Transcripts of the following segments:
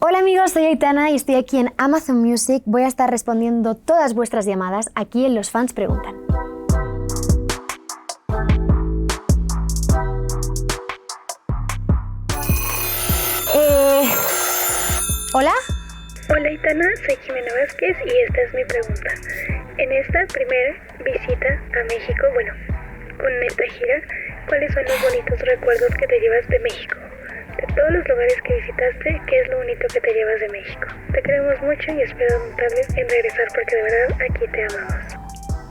Hola amigos, soy Aitana y estoy aquí en Amazon Music. Voy a estar respondiendo todas vuestras llamadas aquí en Los Fans Preguntan. ¿Hola? Hola Aitana, soy Jimena Vázquez y esta es mi pregunta. En esta primera visita a México, con esta gira, ¿cuáles son los bonitos recuerdos que te llevas de México? De todos los lugares que visitaste, ¿qué es lo bonito que te llevas de México? Te queremos mucho y espero tardes en regresar porque de verdad aquí te amamos.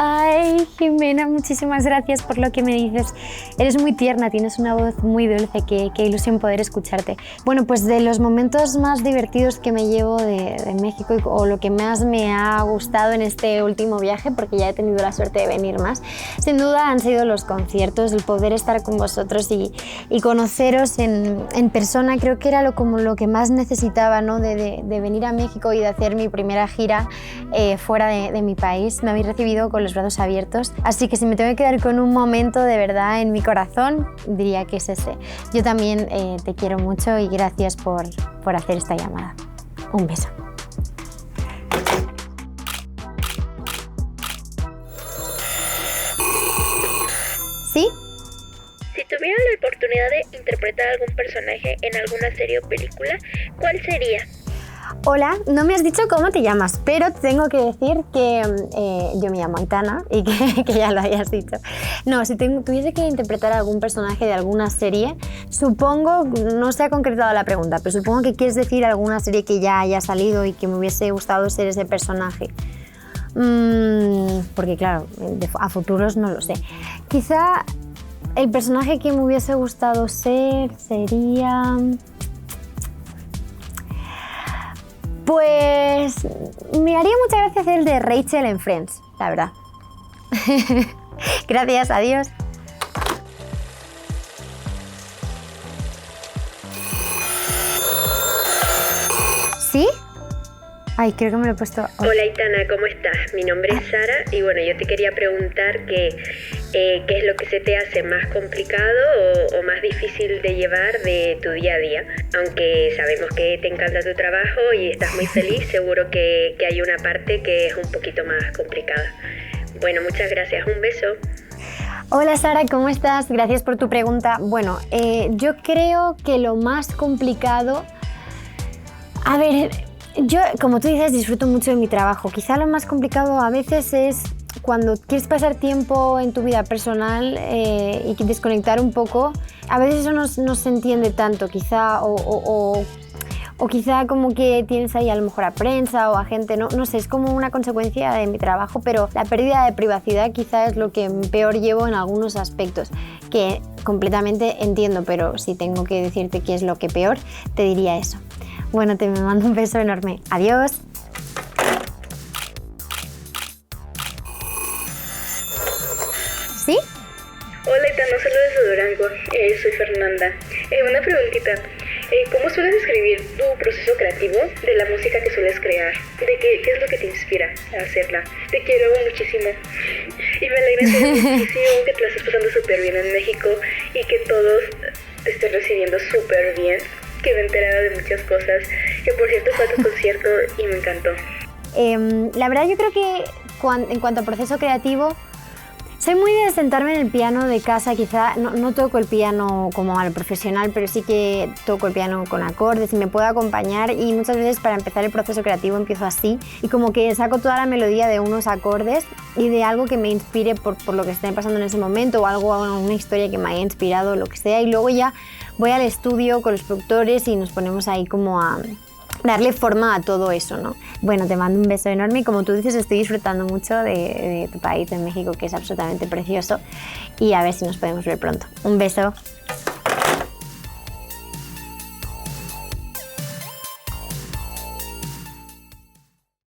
Ay, Jimena, muchísimas gracias por lo que me dices. Eres muy tierna, tienes una voz muy dulce, qué ilusión poder escucharte. Bueno, pues de los momentos más divertidos que me llevo de México o lo que más me ha gustado en este último viaje, porque ya he tenido la suerte de venir más, sin duda han sido los conciertos, el poder estar con vosotros y conoceros en persona. Creo que era lo que más necesitaba, ¿no? de venir a México y de hacer mi primera gira fuera de mi país. Me habéis recibido con los brazos abiertos, así que si me tengo que quedar con un momento de verdad en mi corazón, diría que es ese. Yo también te quiero mucho y gracias por hacer esta llamada. Un beso. ¿Sí? Si tuvieras la oportunidad de interpretar algún personaje en alguna serie o película, ¿cuál sería? Hola, no me has dicho cómo te llamas, pero tengo que decir que yo me llamo Aitana y que ya lo hayas dicho. No, si tuviese que interpretar algún personaje de alguna serie, supongo, no se ha concretado la pregunta, pero supongo que quieres decir alguna serie que ya haya salido y que me hubiese gustado ser ese personaje. Porque claro, a futuros no lo sé. Quizá el personaje que me hubiese gustado ser sería... Pues me haría mucha gracia hacer el de Rachel en Friends, la verdad. Gracias, adiós. ¿Sí? Ay, creo que me lo he puesto... Hola Aitana, ¿cómo estás? Mi nombre es Sara y yo te quería preguntar qué es lo que se te hace más complicado o más difícil de llevar de tu día a día. Aunque sabemos que te encanta tu trabajo y estás muy feliz, seguro que hay una parte que es un poquito más complicada. Bueno, muchas gracias, un beso. Hola Sara, ¿cómo estás? Gracias por tu pregunta. Bueno, yo creo que lo más complicado... A ver... Yo, como tú dices, disfruto mucho de mi trabajo. Quizá lo más complicado a veces es cuando quieres pasar tiempo en tu vida personal y desconectar un poco. A veces eso no se entiende tanto, quizá, o quizá como que tienes ahí a lo mejor a prensa o a gente, no sé, es como una consecuencia de mi trabajo, pero la pérdida de privacidad quizá es lo que peor llevo en algunos aspectos, que completamente entiendo, pero si tengo que decirte qué es lo que peor, te diría eso. Bueno, te mando un beso enorme. Adiós. ¿Sí? Hola Aitana, saludos de Durango. Soy Fernanda. Una preguntita. ¿Cómo sueles describir tu proceso creativo de la música que sueles crear? ¿De qué es lo que te inspira a hacerla? Te quiero muchísimo. Y me alegra muchísimo que te la estés pasando súper bien en México y que todos te estén recibiendo súper bien. Quedé enterada de muchas cosas, que por cierto fue a tu concierto y me encantó. La verdad yo creo que en cuanto a proceso creativo, soy muy de sentarme en el piano de casa, quizá no toco el piano como al profesional, pero sí que toco el piano con acordes y me puedo acompañar, y muchas veces para empezar el proceso creativo empiezo así y como que saco toda la melodía de unos acordes y de algo que me inspire por lo que esté pasando en ese momento, o una historia que me haya inspirado, lo que sea, y luego ya voy al estudio con los productores y nos ponemos ahí como a darle forma a todo eso, ¿no? Bueno, te mando un beso enorme y como tú dices, estoy disfrutando mucho de tu país, de México, que es absolutamente precioso, y a ver si nos podemos ver pronto. Un beso.